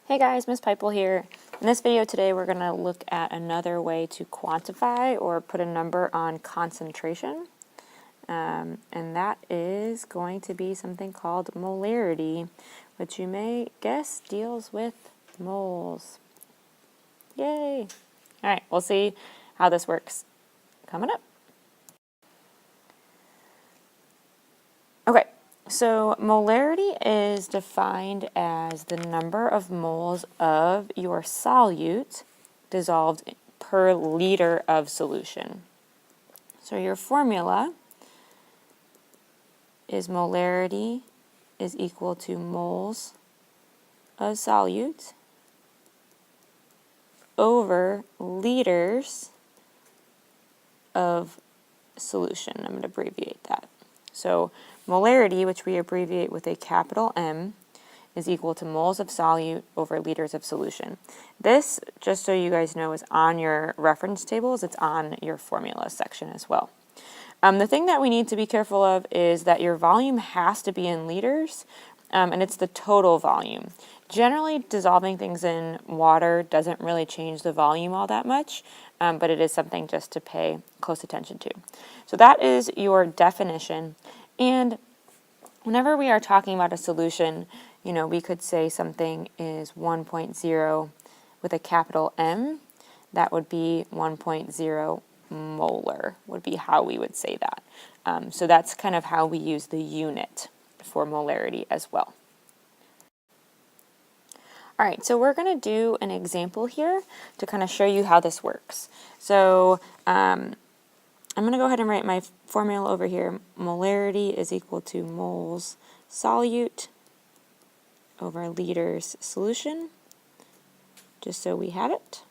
Hey guys, Miss Pipel here. In this video today we're going to look at another way to quantify or put a number on concentration. And that is going to be something called molarity, which you may guess deals with moles. Yay! Alright, we'll see how this works coming up. Okay, so molarity is defined as the number of moles of your solute dissolved per liter of solution. So your formula is molarity is equal to moles of solute over liters of solution. I'm going to abbreviate that. So molarity, which we abbreviate with a capital M, is equal to moles of solute over liters of solution. This, just so you guys know, is on your reference tables. It's on your formula section as well. The thing that we need to be careful of is that your volume has to be in liters, and it's the total volume. Generally, dissolving things in water doesn't really change the volume all that much, but it is something just to pay close attention to. So that is your definition. And whenever we are talking about a solution, you know, we could say something is 1.0 with a capital M. That would be 1.0 molar, would be how we would say that. So that's kind of how we use the unit for molarity as well. All right, so we're going to do an example here to kind of show you how this works. So I'm going to go ahead and write my formula over here. Molarity is equal to moles solute over liters solution, just so we have it.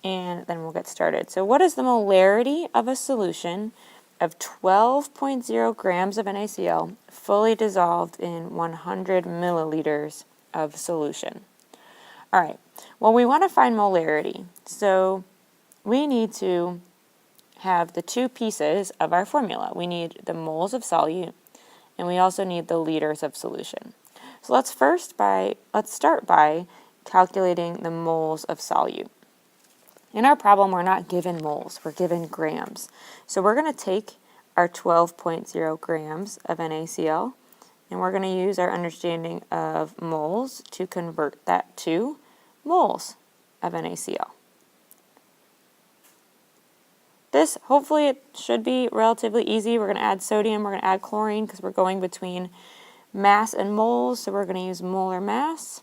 And then we'll get started. So what is the molarity of a solution of 12.0 grams of NaCl fully dissolved in 100 milliliters of solution? All right, well, we want to find molarity. So we need to have the two pieces of our formula. We need the moles of solute, and we also need the liters of solution. So let's start by calculating the moles of solute. In our problem, we're not given moles, we're given grams. So we're going to take our 12.0 grams of NaCl, and we're going to use our understanding of moles to convert that to moles of NaCl. This, hopefully, it should be relatively easy. We're going to add sodium, we're going to add chlorine because we're going between mass and moles, so we're going to use molar mass.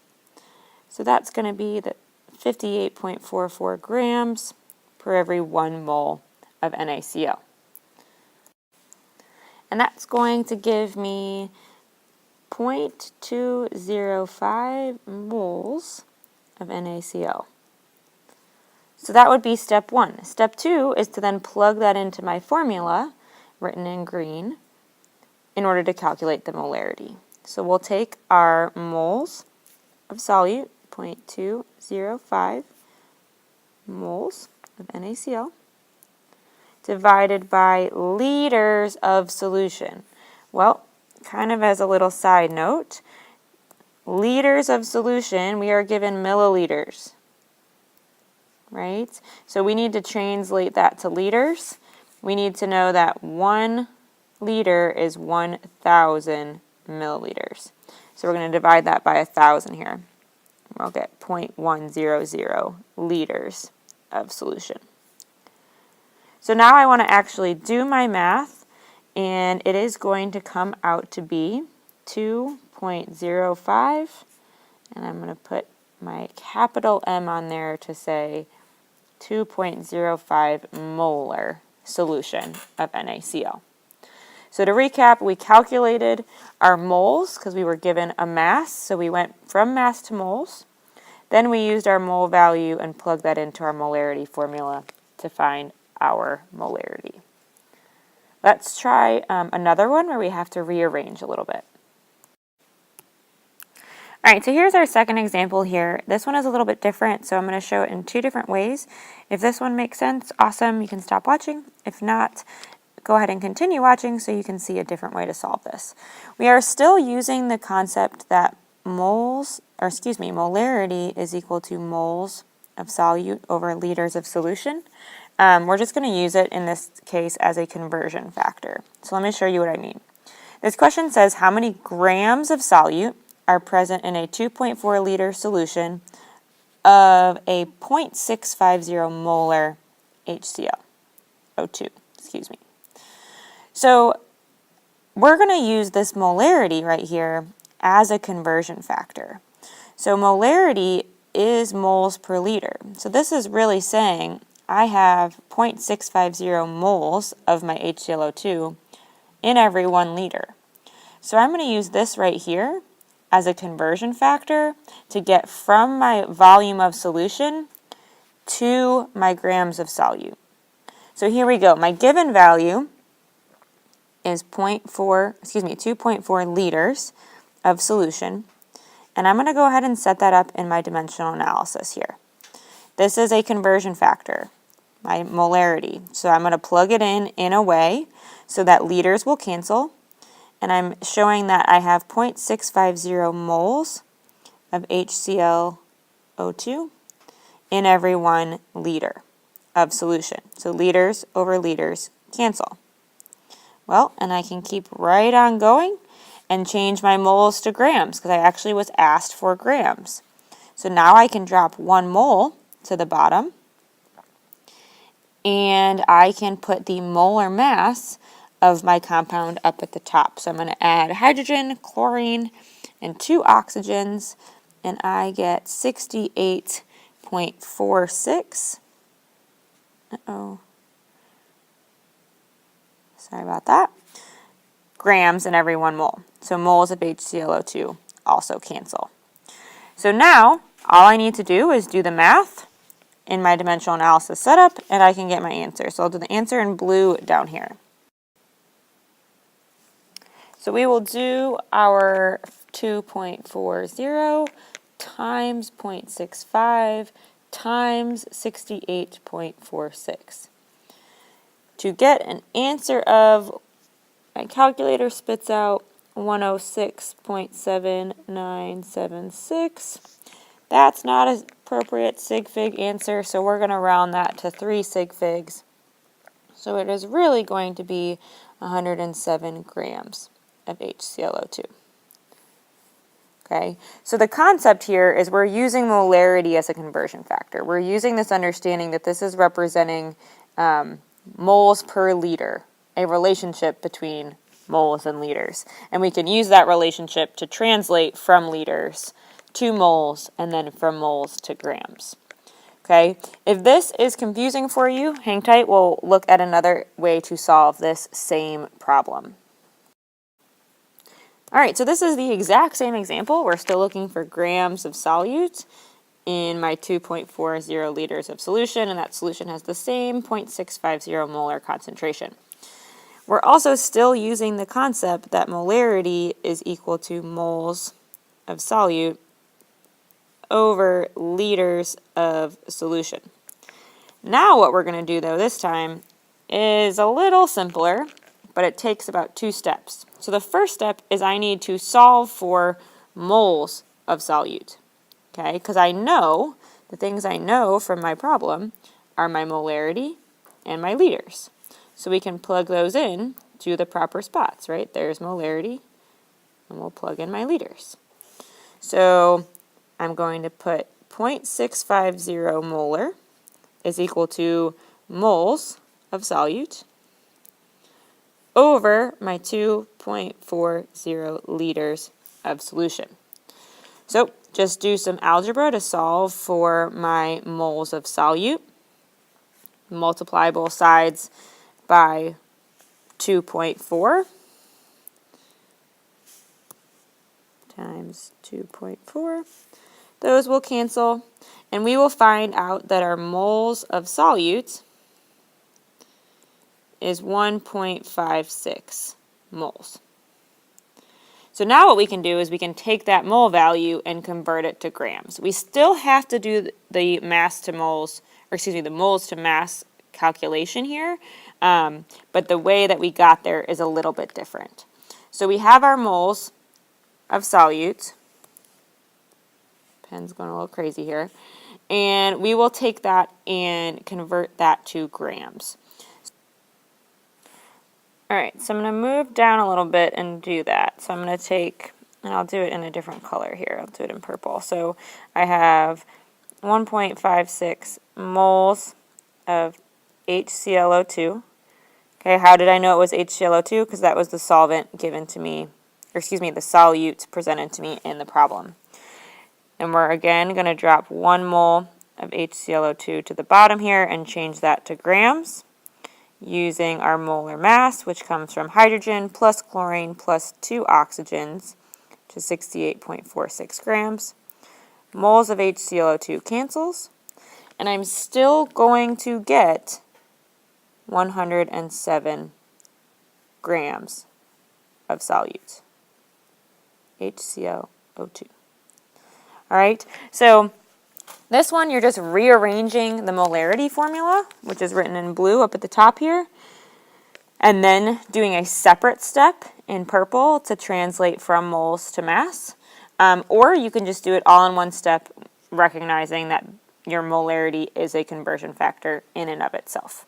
So that's going to be the 58.44 grams per every 1 mole of NaCl. And that's going to give me 0.205 moles of NaCl. So that would be step 1. Step 2 is to then plug that into my formula, written in green, in order to calculate the molarity. So we'll take our moles of solute, 0.205 moles of NaCl, divided by liters of solution. Well, kind of as a little side note, liters of solution, we are given milliliters, right? So we need to translate that to liters. We need to know that 1 liter is 1,000 milliliters. So we're going to divide that by 1,000 here. We'll get 0.100 liters of solution. So now I want to actually do my math, and it is going to come out to be 2.05, and I'm going to put my capital M on there to say 2.05 molar solution of NaCl. So to recap, we calculated our moles because we were given a mass, so we went from mass to moles. Then we used our mole value and plugged that into our molarity formula to find our molarity. Let's try another one where we have to rearrange a little bit. All right, so here's our second example here. This one is a little bit different, so I'm going to show it in 2 different ways. If this one makes sense, awesome, you can stop watching. If not, go ahead and continue watching so you can see a different way to solve this. We are still using the concept that molarity is equal to moles of solute over liters of solution. We're just going to use it in this case as a conversion factor. So let me show you what I mean. This question says how many grams of solute are present in a 2.4 liter solution of a 0.650 molar HCl, O2, So we're going to use this molarity right here as a conversion factor. So molarity is moles per liter. So this is really saying I have 0.650 moles of my HClO2 in every 1 liter. So I'm going to use this right here as a conversion factor to get from my volume of solution to my grams of solute. So here we go. My given value is 2.4 liters of solution. And I'm going to go ahead and set that up in my dimensional analysis here. This is a conversion factor, my molarity. So I'm going to plug it in a way so that liters will cancel. And I'm showing that I have 0.650 moles of HClO2 in every 1 liter of solution. So liters over liters cancel. Well, and I can keep right on going and change my moles to grams because I actually was asked for grams. So now I can drop 1 mole to the bottom and I can put the molar mass of my compound up at the top. So I'm going to add hydrogen, chlorine, and 2 oxygens, and I get 68.46. Sorry about that. Grams in every 1 mole. So moles of HClO2 also cancel. So now all I need to do is do the math in my dimensional analysis setup and I can get my answer. So I'll do the answer in blue down here. So we will do our 2.40 times 0.65 times 68.46. To get an answer of, my calculator spits out 106.7976. That's not an appropriate sig fig answer, so we're going to round that to 3 sig figs. So it is really going to be 107 grams of HClO2. Okay, so the concept here is we're using molarity as a conversion factor. We're using this understanding that this is representing moles per liter, a relationship between moles and liters. And we can use that relationship to translate from liters to moles and then from moles to grams. Okay, if this is confusing for you, hang tight, we'll look at another way to solve this same problem. All right, so this is the exact same example. We're still looking for grams of solute in my 2.40 liters of solution, and that solution has the same 0.650 molar concentration. We're also still using the concept that molarity is equal to moles of solute over liters of solution. Now what we're going to do, though, this time is a little simpler, but it takes about 2 steps. So the first step is I need to solve for moles of solute, okay? Because I know, the things I know from my problem are my molarity and my liters. So we can plug those in to the proper spots, right? There's molarity, and we'll plug in my liters. So I'm going to put 0.650 molar is equal to moles of solute over my 2.40 liters of solution. So just do some algebra to solve for my moles of solute. Multiply both sides by 2.4 times 2.4. Those will cancel, and we will find out that our moles of solute is 1.56 moles. So now what we can do is we can take that mole value and convert it to grams. We still have to do the mass to moles, or excuse me, the moles to mass calculation here, but the way that we got there is a little bit different. So we have our moles of solute, Pen's going a little crazy here. And we will take that and convert that to grams. All right, so I'm going to move down a little bit and do that. So I'm going to take, and I'll do it in a different color here. I'll do it in purple. So I have 1.56 moles of HClO2. Okay, how did I know it was HClO2? Because that was the solvent given to me, or excuse me, the solute presented to me in the problem. And we're again going to drop 1 mole of HClO2 to the bottom here and change that to grams using our molar mass, which comes from hydrogen plus chlorine plus 2 oxygens, to 68.46 grams. Moles of HClO2 cancels, and I'm still going to get 107 grams of solute, HClO2. All right, so this one, you're just rearranging the molarity formula, which is written in blue up at the top here, and then doing a separate step in purple to translate from moles to mass. Or you can just do it all in one step, recognizing that your molarity is a conversion factor in and of itself.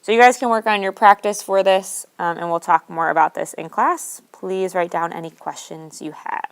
So you guys can work on your practice for this, and we'll talk more about this in class. Please write down any questions you have.